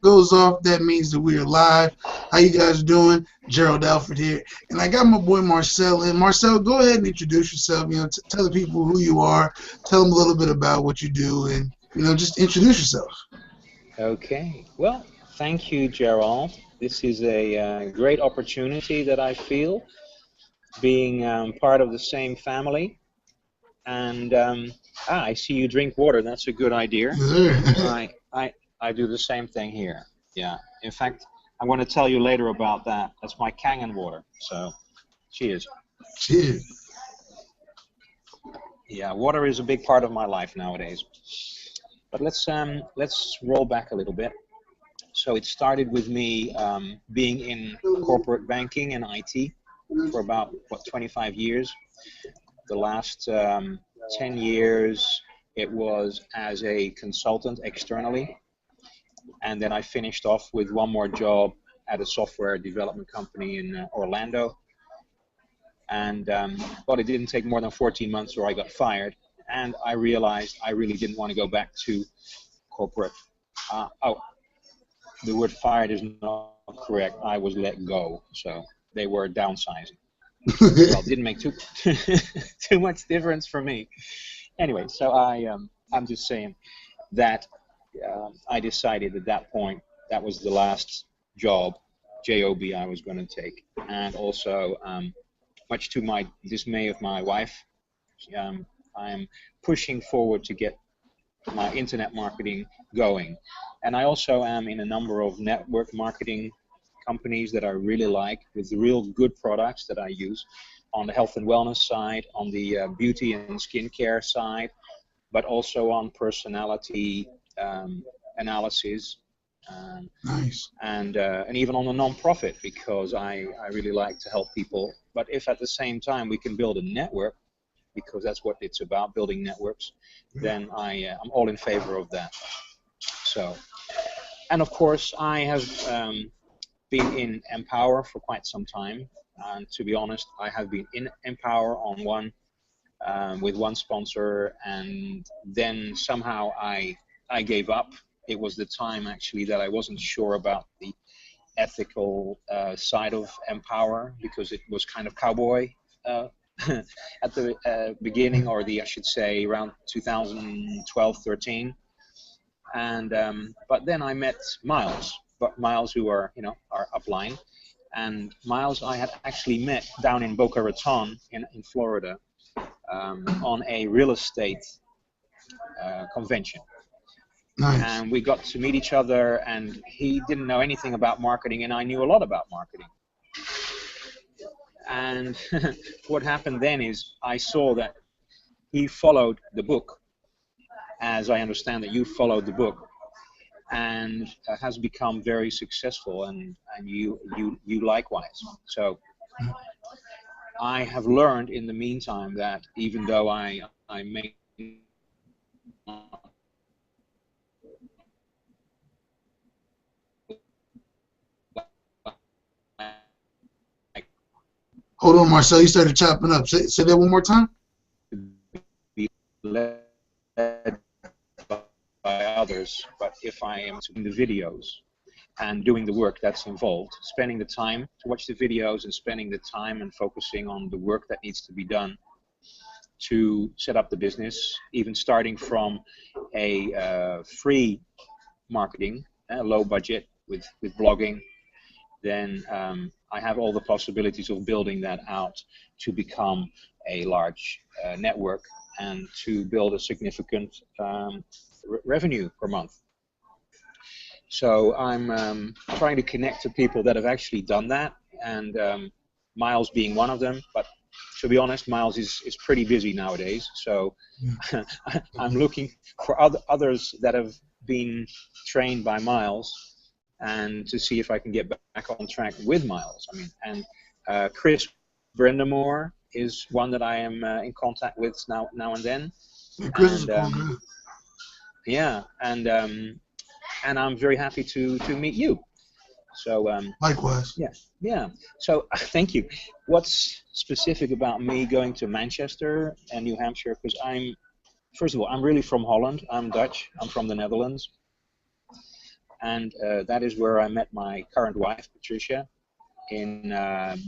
goes off, that means that we are live. How you guys doing? Gerald Alfred here, and I got my boy Marcel in. Marcel, go ahead and introduce yourself. Tell the people who you are. Tell them a little bit about what you do, and just introduce yourself. Okay. Well, thank you, Gerald. This is a great opportunity that I feel being part of the same family. And I see you drink water. That's a good idea. Yes, I, I, I do the same thing here. Yeah. In fact, I'm going to tell you later about that. That's my Kangen water. So, cheers. cheers. Yeah, water is a big part of my life nowadays. But let's roll back a little bit. So it started with me being in corporate banking and IT for about 25 years. The last 10 years it was as a consultant externally, and then I finished off with one more job at a software development company in Orlando. And but it didn't take more than 14 months or I got fired, and I realized I really didn't want to go back to corporate. Oh, the word fired is not correct. I was let go, so they were downsizing. Well, it didn't make too too much difference for me. Anyway, so I'm just saying that I decided at that point that was the last job I was going to take, and also much to my dismay of my wife, I'm pushing forward to get my internet marketing going. And I also am in a number of network marketing companies that I really like, with real good products that I use on the health and wellness side, on the beauty and skincare side, but also on personality analysis, Nice. and even on the non-profit, because I really like to help people. But if at the same time we can build a network, because that's what it's about, building networks, then I'm all in favor of that. So, and of course, I have been in Empower for quite some time. And to be honest, I have been in Empower on with one sponsor, and then somehow I gave up. It was the time actually that I wasn't sure about the ethical side of Empower, because it was kind of cowboy at the beginning, or I should say around 2012-13. And but then I met Miles, who are upline, and Miles I had actually met down in Boca Raton in Florida, on a real estate convention. Nice. And we got to meet each other, and he didn't know anything about marketing, and I knew a lot about marketing. And what happened then is I saw that he followed the book, as I understand that you followed the book, and has become very successful, and you likewise. So I have learned in the meantime that even though I may Hold on, Marcel. You started chopping up. Say that one more time. be led by others, but if I am doing the videos and doing the work that's involved, spending the time to watch the videos and spending the time and focusing on the work that needs to be done to set up the business, even starting from a free marketing, low budget with blogging, then I have all the possibilities of building that out to become a large network and to build a significant revenue per month. So I'm trying to connect to people that have actually done that, and Miles being one of them. But to be honest, Miles is pretty busy nowadays. So I'm looking for others that have been trained by Miles, and to see if I can get back on track with Miles. I mean, and Chris Brendamore is one that I am in contact with now and then. Yeah, Chris is And good. yeah, and I'm very happy to meet you. So Likewise. yeah. So thank you. What's specific about me going to Manchester and New Hampshire? Because first of all, I'm really from Holland. I'm Dutch. I'm from the Netherlands. and that is where I met my current wife, Patricia, in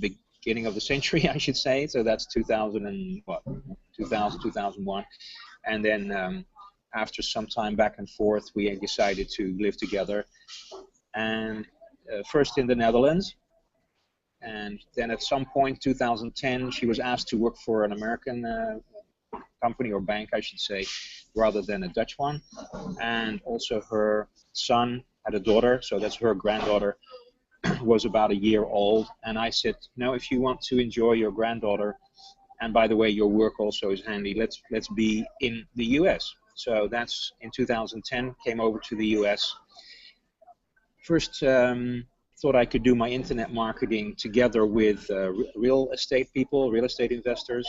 beginning of the century, I should say. So that's 2000 and what, 2000, 2001, and then after some time back and forth, we decided to live together, and first in the Netherlands, and then at some point, 2010, she was asked to work for an American company, or bank, I should say, rather than a Dutch one. And also her son had a daughter, so that's her granddaughter, was about a year old. And I said, no, if you want to enjoy your granddaughter, and by the way, your work also is handy, let's be in the US. So that's in 2010, came over to the US. First, thought I could do my internet marketing together with real estate people, real estate investors.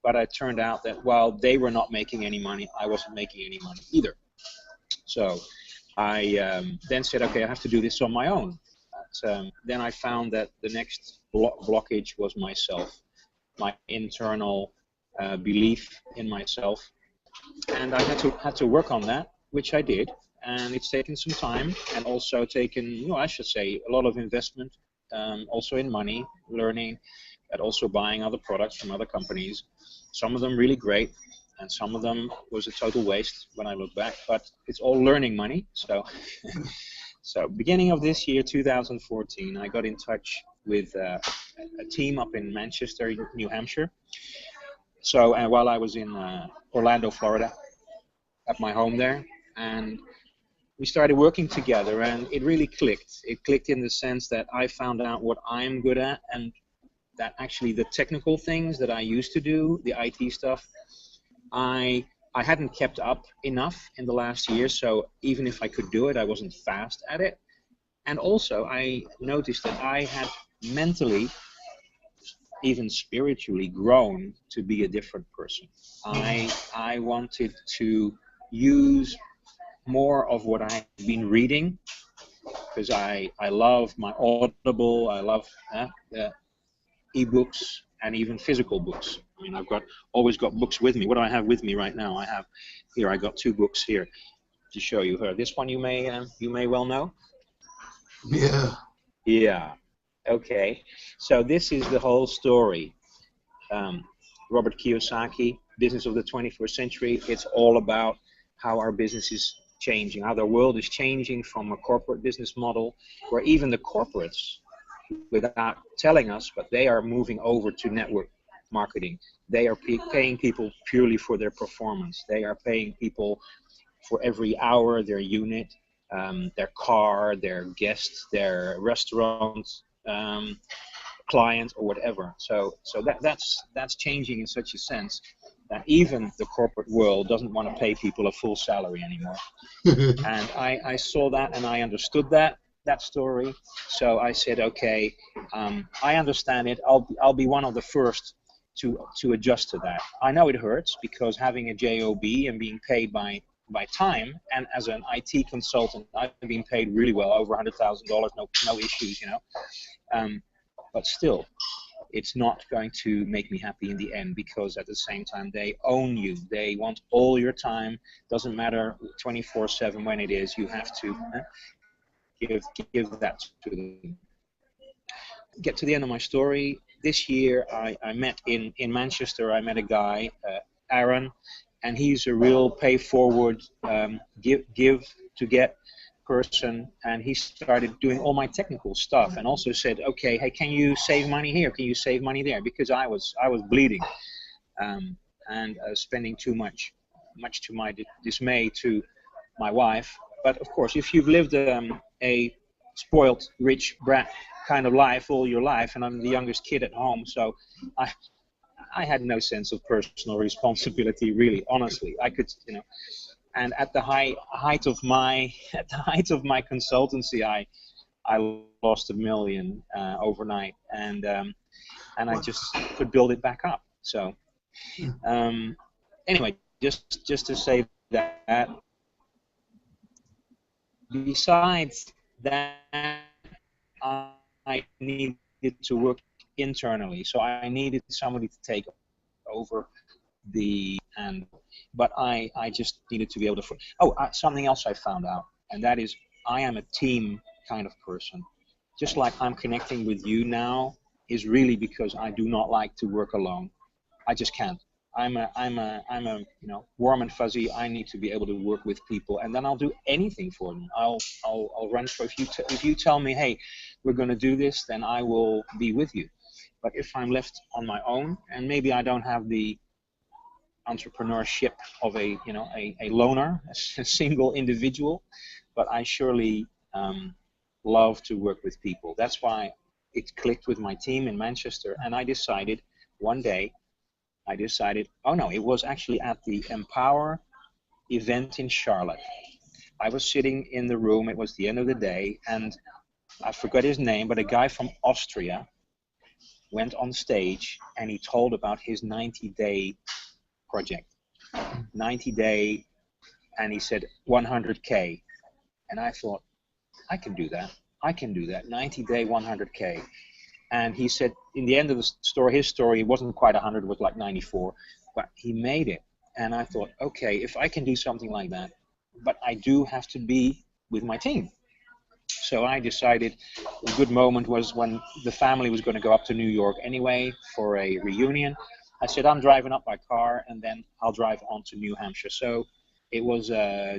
But it turned out that while they were not making any money, I wasn't making any money either. So I then said, okay, I have to do this on my own. But, then I found that the next blockage was myself, my internal belief in myself. And I had to work on that, which I did. And it's taken some time, and also taken, I should say, a lot of investment, also in money, learning, and also buying other products from other companies. Some of them really great, and some of them was a total waste when I look back, but it's all learning money. So, so beginning of this year, 2014, I got in touch with a team up in Manchester, New Hampshire. So while I was in Orlando, Florida, at my home there, and we started working together, and it really clicked. It clicked in the sense that I found out what I'm good at, and that actually the technical things that I used to do, the IT stuff, I hadn't kept up enough in the last year. So even if I could do it, I wasn't fast at it. And also I noticed that I had mentally, even spiritually, grown to be a different person. I wanted to use more of what I've been reading, because I love my Audible, I love e-books and even physical books. I mean, I've always got books with me. What do I have with me right now? I got two books here to show you here. This one you may well know. Yeah. Yeah. Okay. So this is the whole story. Robert Kiyosaki, Business of the 21st Century. It's all about how our business is changing, how the world is changing from a corporate business model, where even the corporates, without telling us, but they are moving over to network marketing. They are paying people purely for their performance. They are paying people for every hour, their unit, their car, their guests, their restaurant, client, or whatever. So that's changing in such a sense that even the corporate world doesn't want to pay people a full salary anymore. And I saw that, and I understood that story. So I said, okay, I understand it. I'll be one of the first to adjust to that. I know it hurts, because having a job and being paid by time, and as an IT consultant, I've been paid really well, over $100,000, no issues, but still, it's not going to make me happy in the end, because at the same time they own you. They want all your time. Doesn't matter 24/7 when it is. You have to give that to them. Get to the end of my story. This year I met in Manchester. I met a guy, Aaron, and he's a real pay forward, give to get person, and he started doing all my technical stuff, and also said, okay, hey, can you save money here, can you save money there, because I was bleeding, and spending too much to my dismay to my wife. But of course, if you've lived a spoiled rich brat kind of life all your life, and I'm the youngest kid at home, so I had no sense of personal responsibility, really, honestly. I could, and at the height of my consultancy, I lost $1 million overnight, and I just could build it back up. So anyway, just to say that, besides that, I needed to work internally, so I needed somebody to take over but I just needed to be able to. Something else I found out, and that is I am a team kind of person. Just like I'm connecting with you now is really because I do not like to work alone. I just can't. I'm a warm and fuzzy. I need to be able to work with people, and then I'll do anything for them. I'll run for, if you tell me, hey, we're going to do this, then I will be with you. But if I'm left on my own, and maybe I don't have the entrepreneurship of a loner, a single individual, but I surely love to work with people. That's why it clicked with my team in Manchester, and I decided one day, oh no, it was actually at the Empower event in Charlotte. I was sitting in the room, it was the end of the day, and I forgot his name, but a guy from Austria went on stage and he told about his 90-day project. 90-day, and he said 100K. And I thought, I can do that. 90-day, 100K. And he said, in the end of the story, his story, it wasn't quite 100, it was like 94, but he made it. And I thought, okay, if I can do something like that, but I do have to be with my team. So I decided a good moment was when the family was going to go up to New York anyway for a reunion. I said, I'm driving up by car, and then I'll drive on to New Hampshire. So it was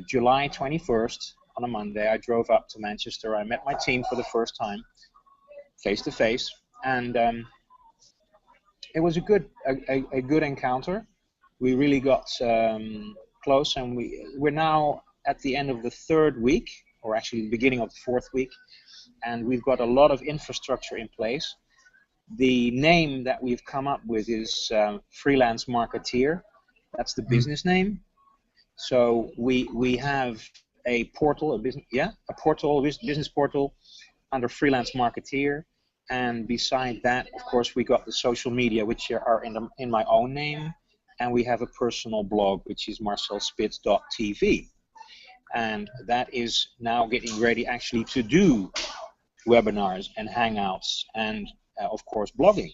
July 21st on a Monday. I drove up to Manchester. I met my team for the first time, face to face. And it was a good encounter. We really got close, and we're now at the end of the third week, or actually the beginning of the fourth week, and we've got a lot of infrastructure in place. The name that we've come up with is Freelance Marketeer. That's the business name. So we have a portal, a business portal under Freelance Marketeer. And beside that, of course, we got the social media, which are in my own name, and we have a personal blog, which is marcelspitz.tv, and that is now getting ready actually to do webinars and hangouts and of course blogging.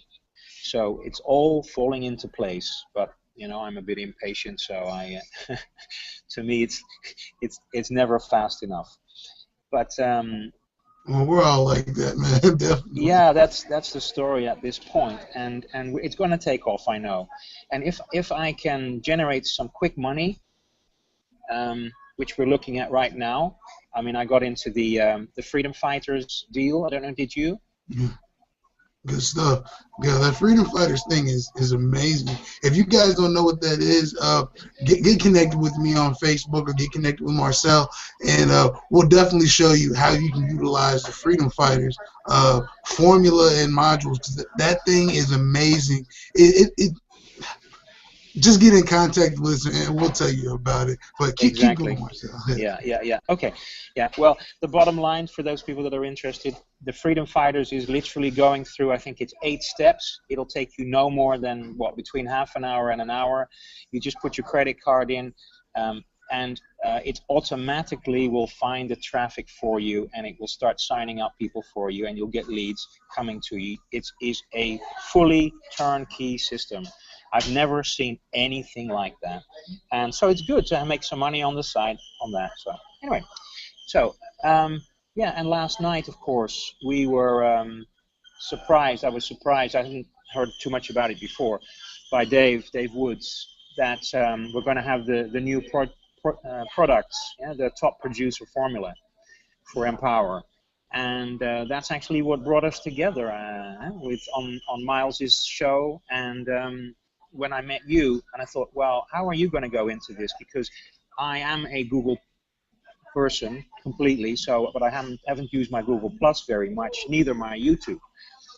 So it's all falling into place, but I'm a bit impatient, so I to me it's never fast enough. But well, we're all like that, man. Definitely. Yeah, that's the story at this point, and it's going to take off, I know. And if I can generate some quick money, which we're looking at right now, I mean, I got into the Freedom Fighters deal. I don't know, did you? Yeah. Good stuff. Yeah, that Freedom Fighters thing is amazing. If you guys don't know what that is, get connected with me on Facebook or get connected with Marcel, and we'll definitely show you how you can utilize the Freedom Fighters formula and modules, because that thing is amazing. Just get in contact with us and we'll tell you about it. But keep going, Marcel. Yeah. Okay. Yeah. Well, the bottom line for those people that are interested, the Freedom Fighters is literally going through, I think it's 8 steps. It'll take you no more than, between half an hour and an hour. You just put your credit card in, and it automatically will find the traffic for you, and it will start signing up people for you, and you'll get leads coming to you. It is a fully turnkey system. I've never seen anything like that, and so it's good to make some money on the side on that. So anyway, yeah, and last night, of course, we were surprised. I was surprised. I hadn't heard too much about it before, by Dave Woods, that we're going to have the new products, the top producer formula for Empower. And that's actually what brought us together on Miles's show. And when I met you, and I thought, well, how are you going to go into this? Because I am a Google person completely, but I haven't used my Google Plus very much, neither my YouTube.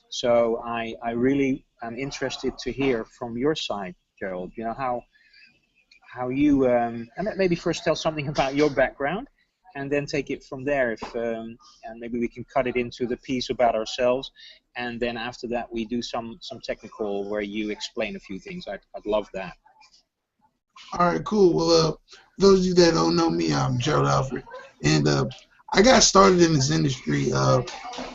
So I really am interested to hear from your side, Gerald. How you and maybe first tell something about your background, and then take it from there. And maybe we can cut it into the piece about ourselves, and then after that we do some technical where you explain a few things. I'd love that. All right, cool. Well, those of you that don't know me, I'm Gerald Alfred, and I got started in this industry a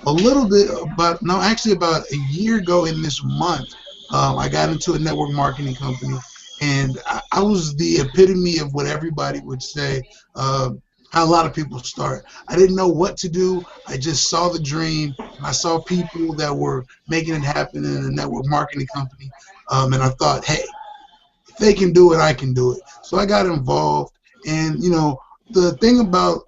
little bit about a year ago in this month. I got into a network marketing company, and I was the epitome of what everybody would say. how a lot of people start. I didn't know what to do. I just saw the dream. I saw people that were making it happen in a network marketing company, and I thought, hey, if they can do it, I can do it. So I got involved, and the thing about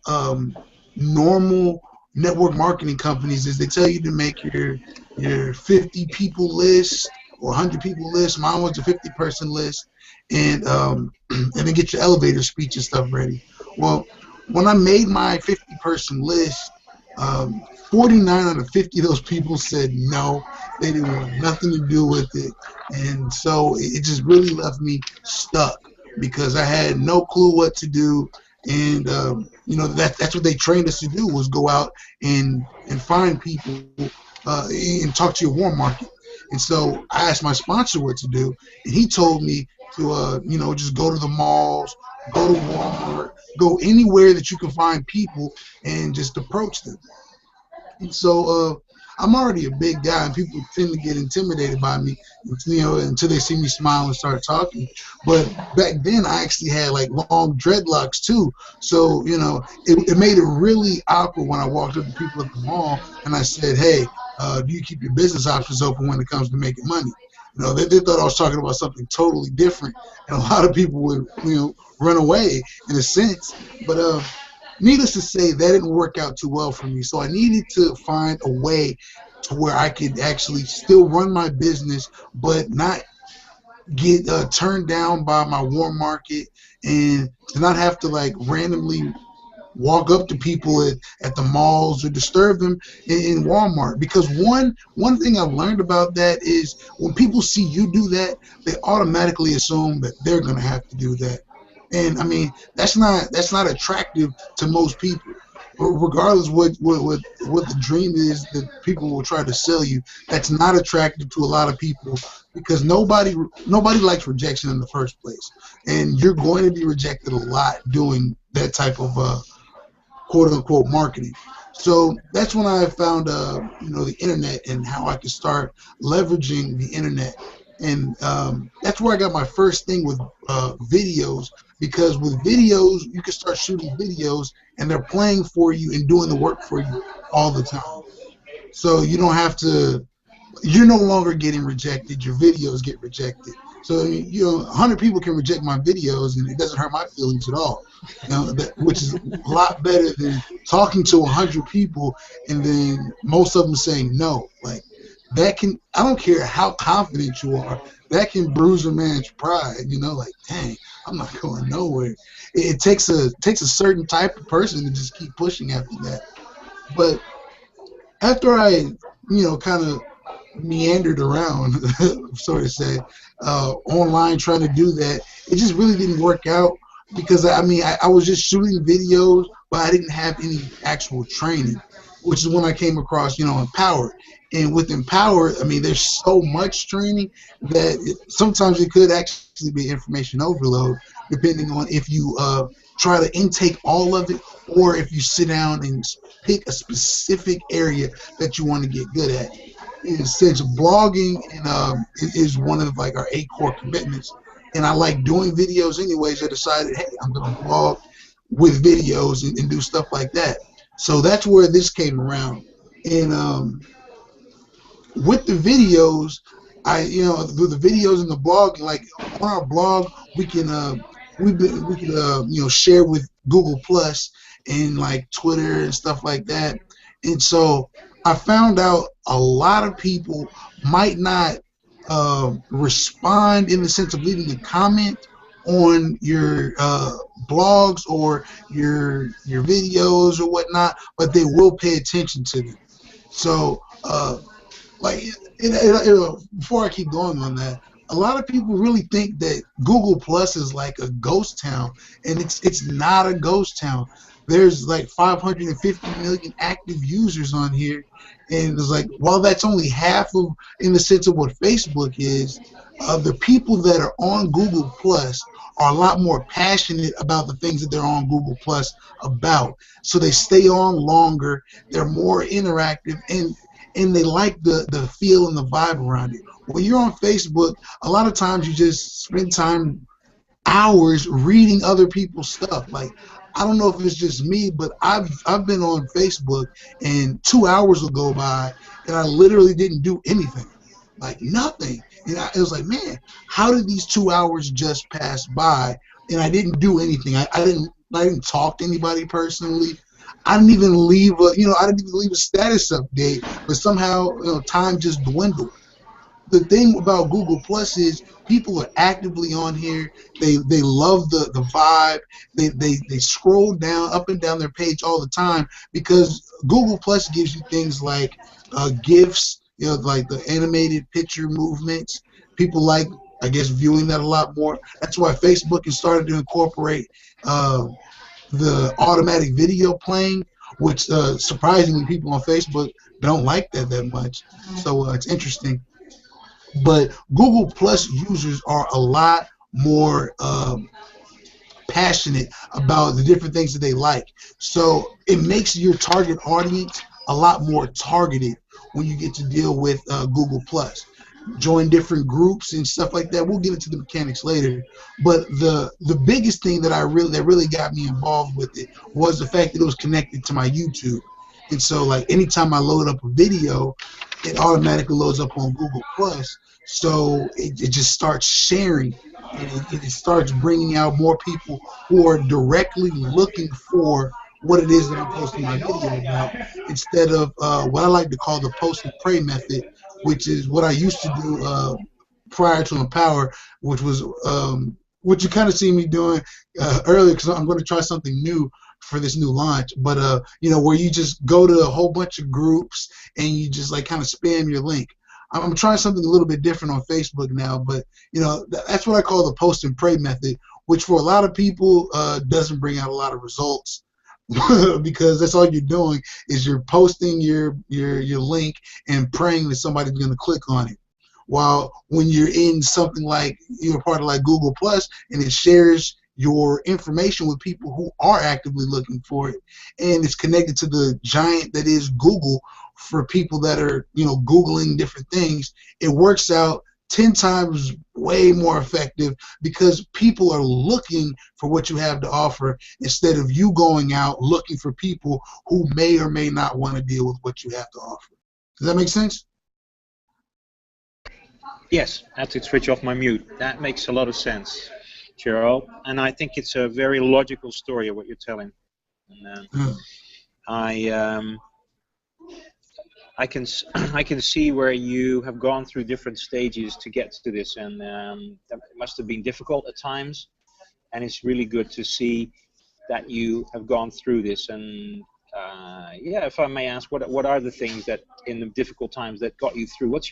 normal network marketing companies is they tell you to make your 50 people list or 100 people list. Mine was a 50-person list, and and then get your elevator speech and stuff ready. Well, when I made my 50-person list, 49 out of 50 of those people said no. They didn't want nothing to do with it, and so it just really left me stuck because I had no clue what to do. And that's what they trained us to do, was go out and find people and talk to your warm market. And so I asked my sponsor what to do, and he told me to just go to the malls, go to Walmart, go anywhere that you can find people and just approach them. And so I'm already a big guy, and people tend to get intimidated by me, until they see me smile and start talking. But back then, I actually had like long dreadlocks too, so it made it really awkward when I walked up to people at the mall and I said, "Hey, do you keep your business options open when it comes to making money?" They thought I was talking about something totally different, and a lot of people would run away in a sense. But needless to say, that didn't work out too well for me. So I needed to find a way to where I could actually still run my business, but not get turned down by my warm market, and to not have to like randomly walk up to people at the malls or disturb them in Walmart. Because one thing I've learned about that is when people see you do that, they automatically assume that they're going to have to do that. And I mean, that's not attractive to most people. Regardless what the dream is that people will try to sell you, that's not attractive to a lot of people, because nobody likes rejection in the first place, and you're going to be rejected a lot doing that type of quote unquote marketing. So that's when I found the internet and how I could start leveraging the internet. And that's where I got my first thing with videos, because with videos you can start shooting videos and they're playing for you and doing the work for you all the time. So you don't have to, you're no longer getting rejected, your videos get rejected. So 100 people can reject my videos and it doesn't hurt my feelings at all. Which is a lot better than talking to 100 people and then most of them saying no. Like, that can, I don't care how confident you are, that can bruise a man's pride. Like, dang, I'm not going nowhere. It takes a certain type of person to just keep pushing after that. But after I, kind of meandered around, so to say, online trying to do that, it just really didn't work out, because I was just shooting videos, but I didn't have any actual training, which is when I came across, Empower. And with Empower, there's so much training that sometimes it could actually be information overload, depending on if you try to intake all of it, or if you sit down and pick a specific area that you want to get good at. In a sense, blogging is one of like our 8 core commitments, and I like doing videos anyways. I decided, hey, I'm gonna blog with videos and do stuff like that. So that's where this came around. And with the videos, the videos and the blog, like on our blog, we can share with Google Plus and like Twitter and stuff like that. And so I found out a lot of people might not respond in the sense of leaving a comment on your blogs or your videos or whatnot, but they will pay attention to them. So before I keep going on that, a lot of people really think that Google Plus is like a ghost town, and it's not a ghost town. There's like 550 million active users on here, and it's like, while that's only half of, in the sense of what Facebook is, the people that are on Google Plus are a lot more passionate about the things that they're on Google Plus about. So they stay on longer, they're more interactive, and they like the feel and the vibe around it. When you're on Facebook, a lot of times you just spend hours reading other people's stuff. Like, I don't know if it's just me, but I've been on Facebook and 2 hours will go by and I literally didn't do anything, like nothing. And it was like, man, how did these 2 hours just pass by and I didn't do anything? I didn't talk to anybody personally. I didn't even leave I didn't even leave a status update, but somehow time just dwindled. The thing about Google Plus is people are actively on here. They love the vibe. They scroll down up and down their page all the time because Google Plus gives you things like GIFs, like the animated picture movements. People like, I guess, viewing that a lot more. That's why Facebook has started to incorporate the automatic video playing, which surprisingly people on Facebook don't like that much. So it's interesting. But Google Plus users are a lot more passionate about the different things that they like. So it makes your target audience a lot more targeted when you get to deal with Google Plus. Join different groups and stuff like that. We'll get into the mechanics later. But the biggest thing that really got me involved with it was the fact that it was connected to my YouTube. And so like anytime I load up a video, it automatically loads up on Google Plus. So it just starts sharing, and it starts bringing out more people who are directly looking for what it is that I'm posting my video about, instead of what I like to call the post and pray method, which is what I used to do prior to Empower, which was what you kind of see me doing earlier, because I'm going to try something new for this new launch. But where you just go to a whole bunch of groups and you just like kind of spam your link. I'm trying something a little bit different on Facebook now, but that's what I call the post and pray method, which for a lot of people doesn't bring out a lot of results because that's all you're doing is you're posting your link and praying that somebody's going to click on it. While when you're in something like you're part of like Google Plus and it shares your information with people who are actively looking for it, and it's connected to the giant that is Google for people that are Googling different things, it works out 10 times way more effective because people are looking for what you have to offer instead of you going out looking for people who may or may not want to deal with what you have to offer. Does that make sense? Yes, I had to switch off my mute. That makes a lot of sense, Gerald, and I think it's a very logical story of what you're telling. And, I can see where you have gone through different stages to get to this, and it must have been difficult at times. And it's really good to see that you have gone through this. And if I may ask, what are the things that in the difficult times that got you through? What's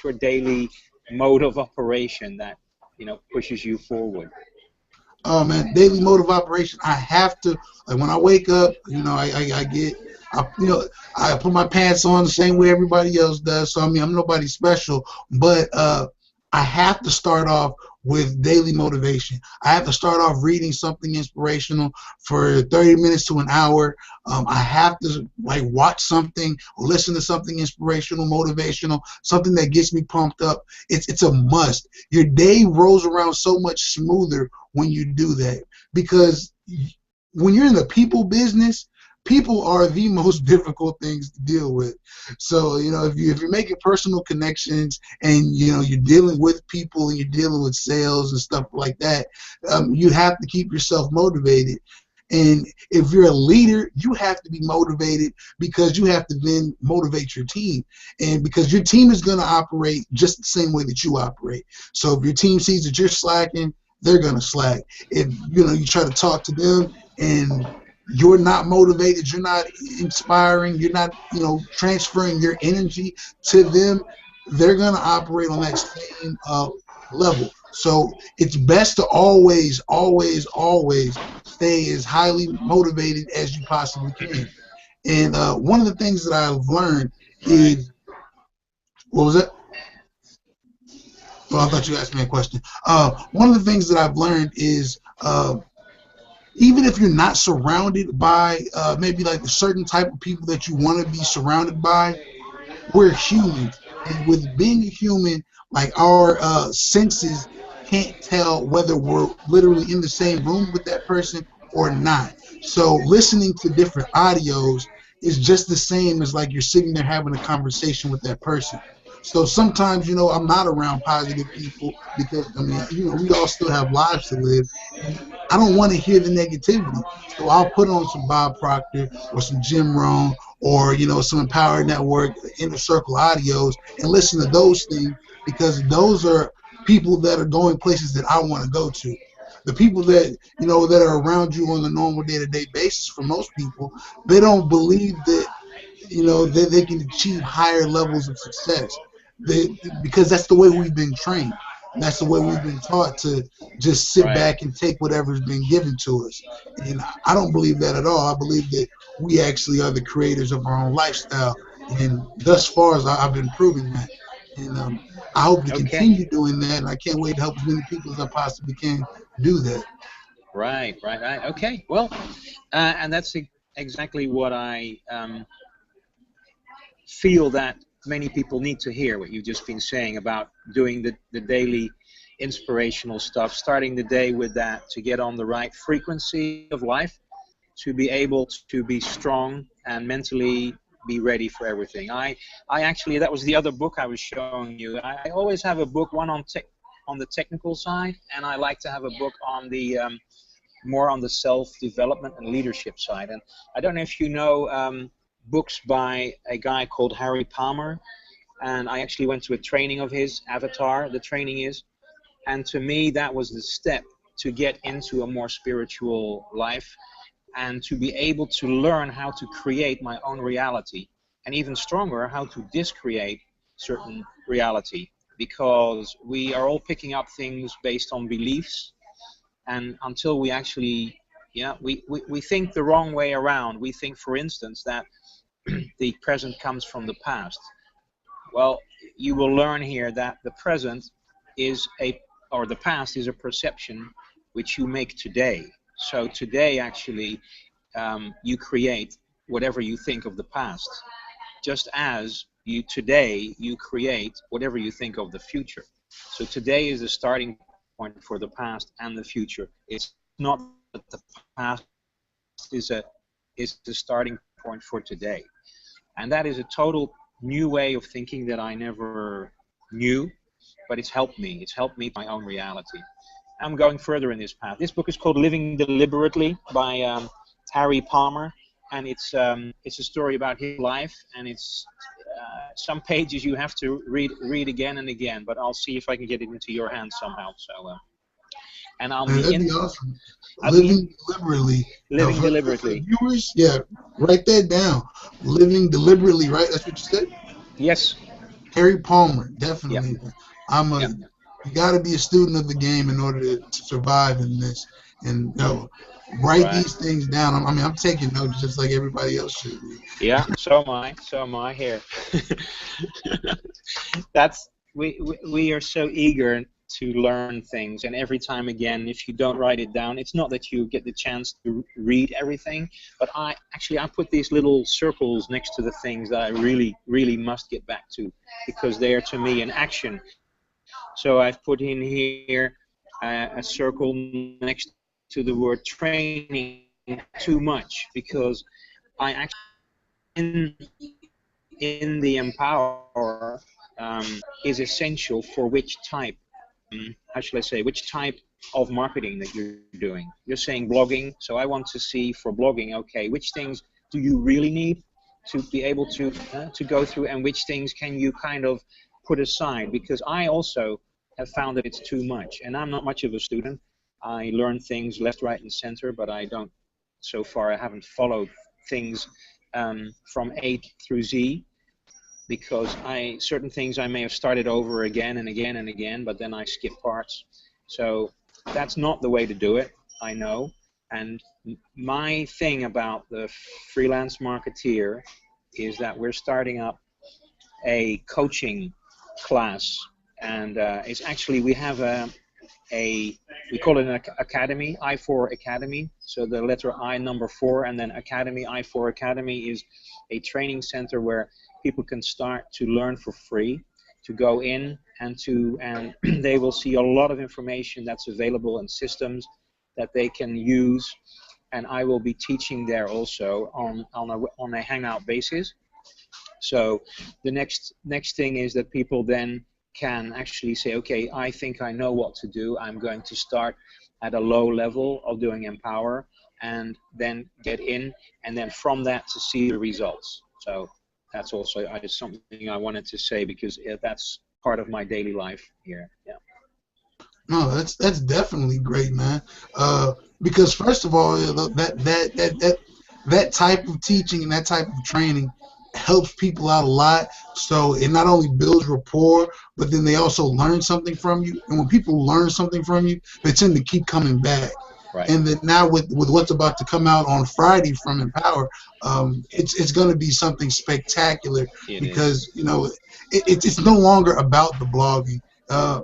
your daily mode of operation that pushes you forward? Oh man, daily mode of operation. I have to, like, when I wake up, I put my pants on the same way everybody else does. So I mean, I'm nobody special, but I have to start off with daily motivation. I have to start off reading something inspirational for 30 minutes to an hour. I have to like watch something, listen to something inspirational, motivational, something that gets me pumped up. It's a must. Your day rolls around so much smoother when you do that, because when you're in the people business, people are the most difficult things to deal with. So if you're making personal connections and you're dealing with people and you're dealing with sales and stuff like that, you have to keep yourself motivated. And if you're a leader, you have to be motivated because you have to then motivate your team, and because your team is going to operate just the same way that you operate. So if your team sees that you're slacking, they're going to slack. If you try to talk to them and you're not motivated, you're not inspiring, you're not transferring your energy to them, they're going to operate on that same level. So it's best to always stay as highly motivated as you possibly can. And one of the things that I've learned is, what was that? Well, I thought you asked me a question. One of the things that I've learned is even if you're not surrounded by maybe like a certain type of people that you want to be surrounded by, we're humans. And with being a human, like our senses can't tell whether we're literally in the same room with that person or not. So listening to different audios is just the same as like you're sitting there having a conversation with that person. So sometimes, I'm not around positive people because, I mean, we all still have lives to live. And I don't want to hear the negativity. So I'll put on some Bob Proctor or some Jim Rohn or, some Empower Network, Inner Circle audios and listen to those things because those are people that are going places that I want to go to. The people that, that are around you on a normal day-to-day basis, for most people, they don't believe that that they can achieve higher levels of success. Because that's the way we've been trained. That's the way we've been taught to just sit Right. back and take whatever's been given to us. And I don't believe that at all. I believe that we actually are the creators of our own lifestyle. And thus far, as I've been proving that. And I hope to Okay. continue doing that. And I can't wait to help as many people as I possibly can do that. Right. Okay. Well, and that's exactly what I feel that many people need to hear, what you've just been saying about doing the daily inspirational stuff, starting the day with that to get on the right frequency of life, to be able to be strong and mentally be ready for everything. I actually, that was the other book I was showing you. I always have a book, one on the technical side, and I like to have a book on the more on the self-development and leadership side. And I don't know if you know books by a guy called Harry Palmer, and I actually went to a training of his, Avatar, the training is, and to me that was the step to get into a more spiritual life and to be able to learn how to create my own reality, and even stronger, how to discreate certain reality, because we are all picking up things based on beliefs, and until we actually, we think the wrong way around. We think, for instance, that the present comes from the past. Well, you will learn here that the present is or the past is a perception which you make today. So today, actually, you create whatever you think of the past, just as today you create whatever you think of the future. So today is the starting point for the past and the future. It's not that the past is the starting point for today. And that is a total new way of thinking that I never knew, but it's helped me. It's helped me my own reality. I'm going further in this path. This book is called Living Deliberately by Harry Palmer, and it's a story about his life, and it's some pages you have to read again and again, but I'll see if I can get it into your hands somehow. So, and I'll Man, be that'd in. be awesome. I'll be Living deliberately. Now, living for the deliberately. viewers, yeah, write that down. Living deliberately, right? That's what you said. Yes. Harry Palmer, Yep. definitely. Yep. You got to be a student of the game in order to survive in this. And write Right. these things down. I mean, I'm taking notes just like everybody else should be. Yeah. So am I. So am I here. That's we are so eager to learn things, and every time again, if you don't write it down, it's not that you get the chance to read everything, but I put these little circles next to the things that I really must get back to, because they are to me an action. So I've put in here a circle next to the word training too much, because I actually in the Empower is essential for which type, how shall I say, which type of marketing that you're doing. You're saying blogging, so I want to see for blogging, okay, which things do you really need to be able to go through, and which things can you kind of put aside, because I also have found that it's too much, and I'm not much of a student. I learn things left, right, and center, but I don't, so far I haven't followed things from A through Z, because certain things I may have started over again and again and again, but then I skip parts. So that's not the way to do it, I know. And my thing about the freelance marketeer is that we're starting up a coaching class, and it's actually, we have we call it an academy, I4 Academy. So the letter I, number 4, and then Academy. I4 Academy is a training center where people can start to learn for free, to go in and they will see a lot of information that's available and systems that they can use and I will be teaching there also on a hangout basis. So the next thing is that people then can actually say, okay, I think I know what to do. I'm going to start at a low level of doing Empower, and then get in, and then from that to see the results. So that's also something I wanted to say, because that's part of my daily life here. Yeah. No, that's definitely great, man. Because first of all, that type of teaching and that type of training helps people out a lot. So it not only builds rapport, but then they also learn something from you. And when people learn something from you, they tend to keep coming back. Right. And then now with what's about to come out on Friday from Empower, it's going to be something spectacular, because you know it's no longer about the blogging,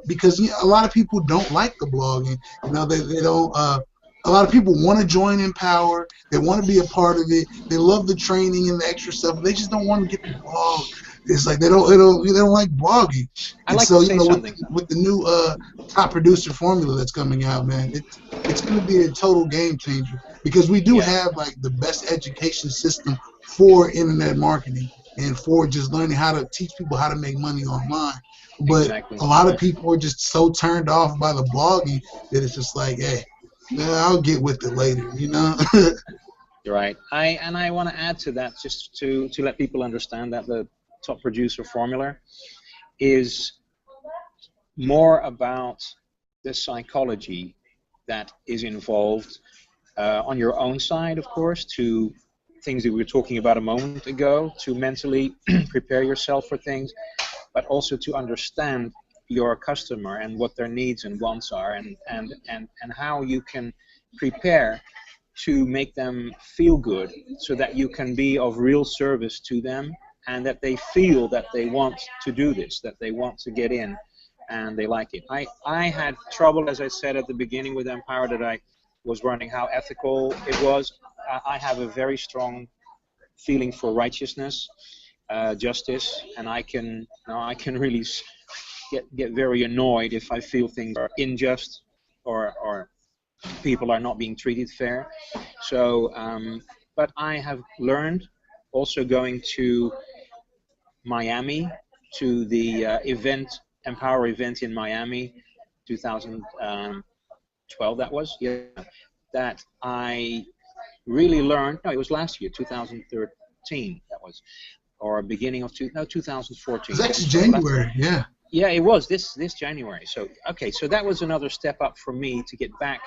because a lot of people don't like the blogging. You know, they don't. A lot of people want to join Empower. They want to be a part of it. They love the training and the extra stuff. But they just don't want to get the blog. It's like they don't like blogging. I like to say something. With the new top producer formula that's coming out, man, it's going to be a total game changer, because we do have like the best education system for internet marketing and for just learning how to teach people how to make money online. But a lot of people are just so turned off by the blogging that it's just like, hey, I'll get with it later, you know. You're right. I want to add to that, just to let people understand that the top producer formula is more about the psychology that is involved on your own side, of course, to things that we were talking about a moment ago, to mentally prepare yourself for things, but also to understand your customer and what their needs and wants are, and how you can prepare to make them feel good, so that you can be of real service to them, and that they feel that they want to do this, that they want to get in, and they like it. I had trouble, as I said at the beginning, with Empower, that I was learning how ethical it was. I have a very strong feeling for righteousness, justice, and I can really get very annoyed if I feel things are unjust, or people are not being treated fair. So, but I have learned, also going to Miami, to the Empower event in Miami, 2012 that was, that I really learned, no, it was last year, 2013 that was, or beginning of 2014. It's actually January, yeah. Yeah, it was this January. So okay, so that was another step up for me to get back,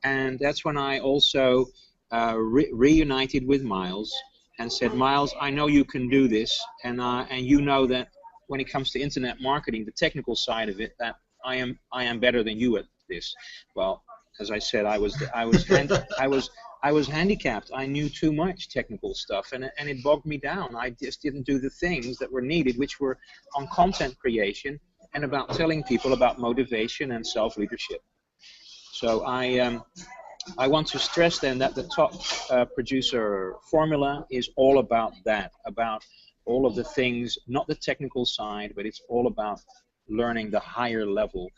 and that's when I also reunited with Miles and said, Miles, I know you can do this, and you know that when it comes to internet marketing, the technical side of it, that I am better than you at this. Well, as I said, I was handicapped. I knew too much technical stuff, and it bogged me down. I just didn't do the things that were needed, which were on content creation and about telling people about motivation and self-leadership. So I want to stress then that the top producer formula is all about that, about all of the things, not the technical side, but it's all about learning the higher level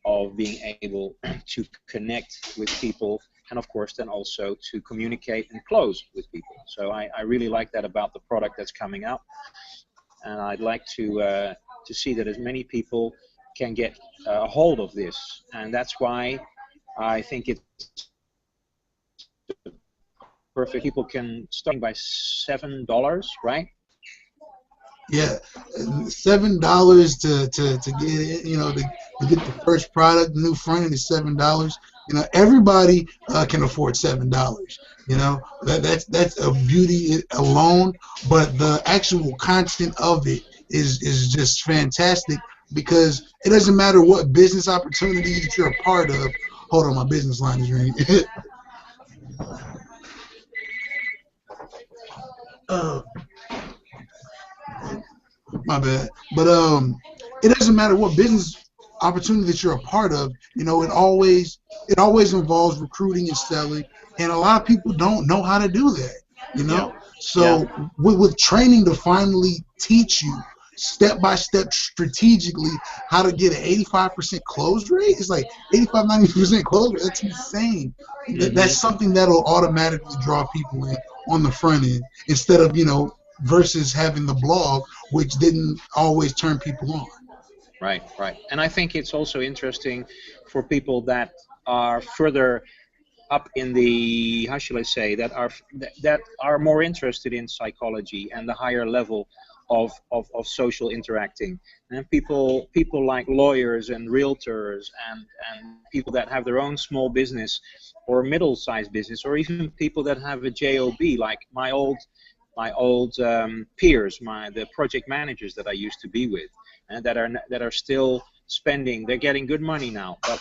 of being able to connect with people, and of course then also to communicate and close with people. So I really like that about the product that's coming out, and I'd like to see that as many people can get a hold of this, and that's why I think it's perfect. People can start by $7, right? Yeah, $7 to get it, you know, to get the first product, the new front end is $7. You know, everybody can afford $7. You know, that's a beauty alone, but the actual content of it is just fantastic, because it doesn't matter what business opportunity that you're a part of. Hold on, my business line is ringing. My bad. But it doesn't matter what business opportunity that you're a part of. You know, it always involves recruiting and selling, and a lot of people don't know how to do that. You know, so with training to finally teach you step by step strategically how to get an 85% close rate. It's like 85-90% close rate. That's insane. That's something that'll automatically draw people in on the front end instead of, versus having the blog, which didn't always turn people on. Right, right. And I think it's also interesting for people that are further up in the, how shall I say, that are more interested in psychology and the higher level of social interacting. And people like lawyers and realtors and people that have their own small business or middle-sized business, or even people that have a job, like my old peers, the project managers that I used to be with, and that are still spending. They're getting good money now, but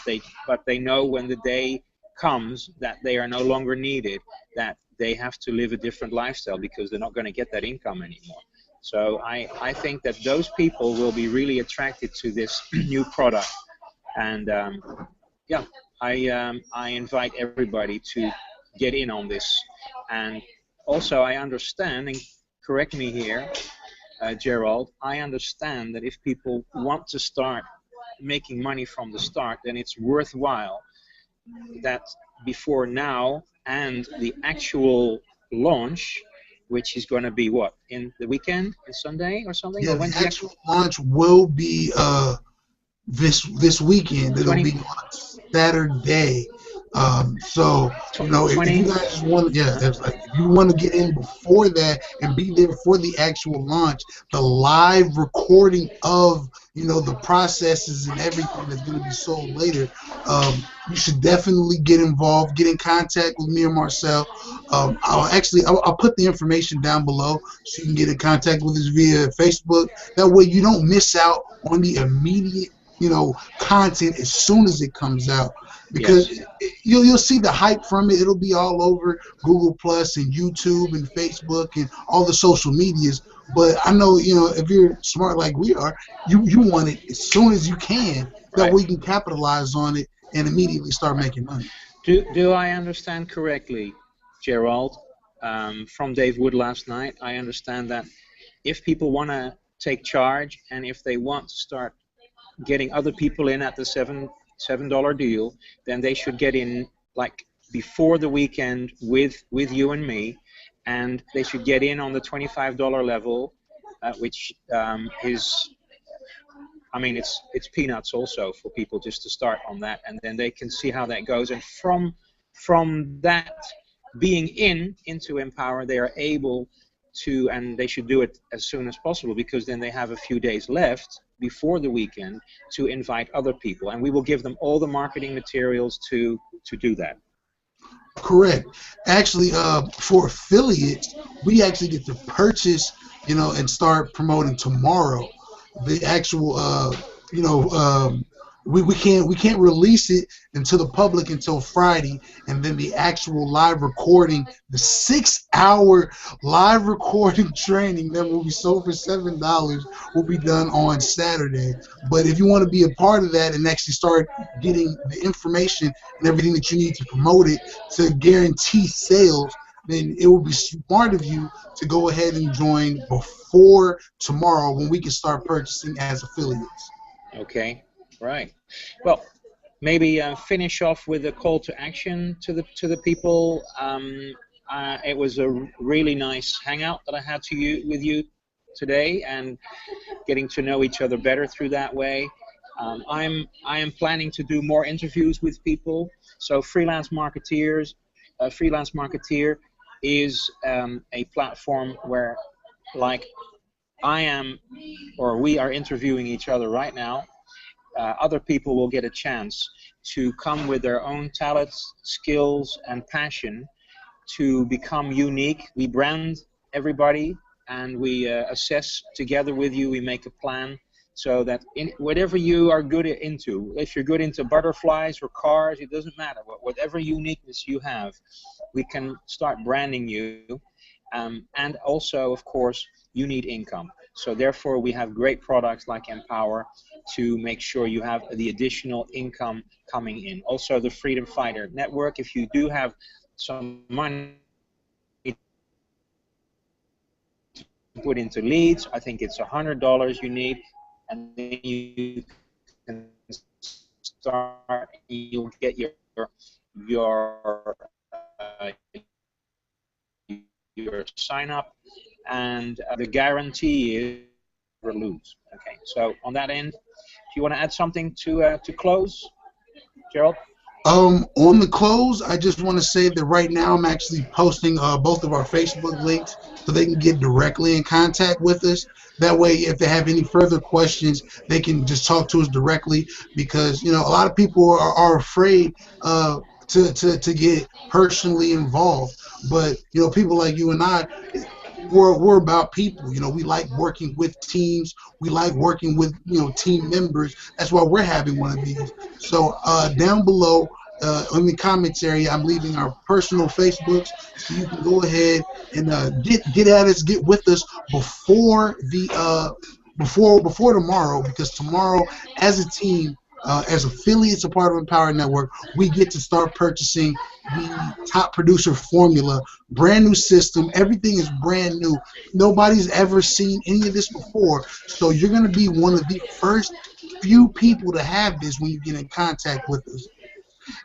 they know when the day comes that they are no longer needed, that they have to live a different lifestyle because they're not going to get that income anymore. So I think that those people will be really attracted to this new product, and yeah, I invite everybody to get in on this. And also I understand, and correct me here, Gerald, I understand that if people want to start making money from the start, then it's worthwhile that before now and the actual launch, which is going to be what, in the weekend, in Sunday or something? Yeah, or the actual launch will be this weekend. It'll be on Saturday. So if you guys just want, it's like if you want to get in before that and be there for the actual launch, the live recording of the processes and everything that's going to be sold later. You should definitely get involved, get in contact with me or Marcel. I'll put the information down below so you can get in contact with us via Facebook. That way you don't miss out on the immediate content as soon as it comes out, because you'll see the hype from it. It'll be all over Google Plus and YouTube and Facebook and all the social medias. But I know, if you're smart like we are, you want it as soon as you can. That way you can capitalize on it and immediately start making money. Do I understand correctly, Gerald, from Dave Wood last night? I understand that if people want to take charge and if they want to start getting other people in at the $7 deal, then they should get in like before the weekend with you and me, and they should get in on the $25 level, which is, I mean, it's peanuts also for people just to start on that, and then they can see how that goes. And from that being into Empower, they are able to, and they should do it as soon as possible, because then they have a few days left before the weekend to invite other people, and we will give them all the marketing materials to do that. Correct. Actually, for affiliates, we actually get to purchase, and start promoting tomorrow. The actual, we can't release it until the public until Friday, and then the actual live recording, the 6-hour live recording training that will be sold for $7 will be done on Saturday. But if you want to be a part of that and actually start getting the information and everything that you need to promote it to guarantee sales, then it will be smart of you to go ahead and join before tomorrow, when we can start purchasing as affiliates. Okay, right. Well, maybe finish off with a call to action to the people. It was a really nice hangout that I had with you today, and getting to know each other better through that way. I am planning to do more interviews with people. So Freelance Marketeer is a platform where, like, I am, or we are interviewing each other right now. Other people will get a chance to come with their own talents, skills, and passion to become unique. We brand everybody, and we assess together with you. We make a plan so that in whatever you are good into, if you're good into butterflies or cars, it doesn't matter. Whatever uniqueness you have, we can start branding you. And also, of course, you need income. So therefore, we have great products like Empower to make sure you have the additional income coming in. Also, the Freedom Fighter Network, if you do have some money put into leads. I think it's $100 you need, and then you can start. You'll get your uh, your sign up, and the guarantee is never lose. Okay, so on that end, do you want to add something to close, Gerald? On the close, I just want to say that right now I'm actually posting both of our Facebook links so they can get directly in contact with us. That way, if they have any further questions, they can just talk to us directly because, you know, a lot of people are afraid to get personally involved. But, you know, people like you and I, we're about people. You know, we like working with teams. We like working with, you know, team members. That's why we're having one of these. So down below in the comments area, I'm leaving our personal Facebooks, so you can go ahead and get at us, get with us before the before tomorrow, because tomorrow, as a team, as affiliates of part of Empower Network, we get to start purchasing the Top Producer Formula, brand new system. Everything is brand new. Nobody's ever seen any of this before, so you're going to be one of the first few people to have this when you get in contact with us.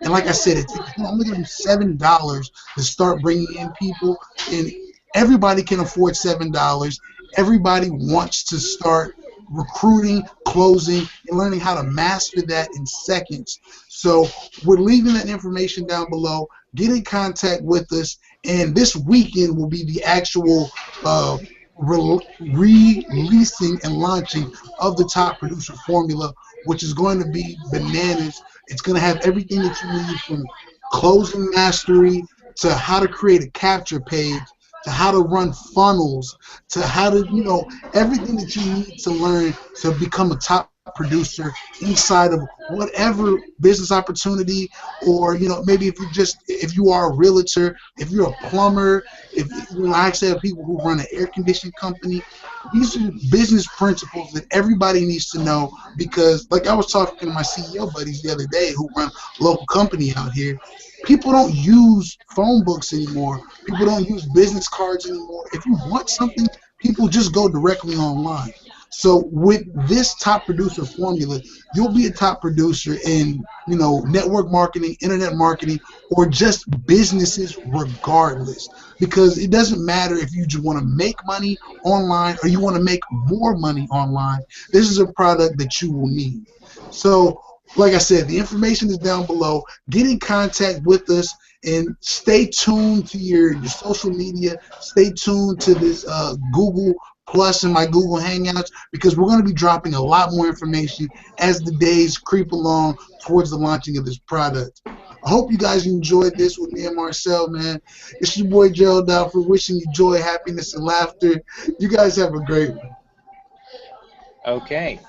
And like I said, it's only going to be $7 to start bringing in people, and everybody can afford $7. Everybody wants to start recruiting, closing, and learning how to master that in seconds. So we're leaving that information down below. Get in contact with us, and this weekend will be the actual releasing and launching of the Top Producer Formula, which is going to be bananas. It's going to have everything that you need, from closing mastery to how to create a capture page, to how to run funnels, to how to, you know, everything that you need to learn to become a top producer inside of whatever business opportunity, or, you know, maybe if you are a realtor, if you're a plumber, if, you know, I actually have people who run an air conditioning company. These are business principles that everybody needs to know, because like I was talking to my CEO buddies the other day who run a local company out here. People don't use phone books anymore. People don't use business cards anymore. If you want something, people just go directly online. So with this Top Producer Formula, you'll be a top producer in, you know, network marketing, internet marketing, or just businesses regardless. Because it doesn't matter if you just want to make money online or you want to make more money online. This is a product that you will need. So like I said, the information is down below. Get in contact with us and stay tuned to your social media. Stay tuned to this Google Plus and my Google Hangouts, because we're going to be dropping a lot more information as the days creep along towards the launching of this product. I hope you guys enjoyed this with me and Marcel, man. It's your boy Gerald Alford, wishing you joy, happiness, and laughter. You guys have a great one. Okay.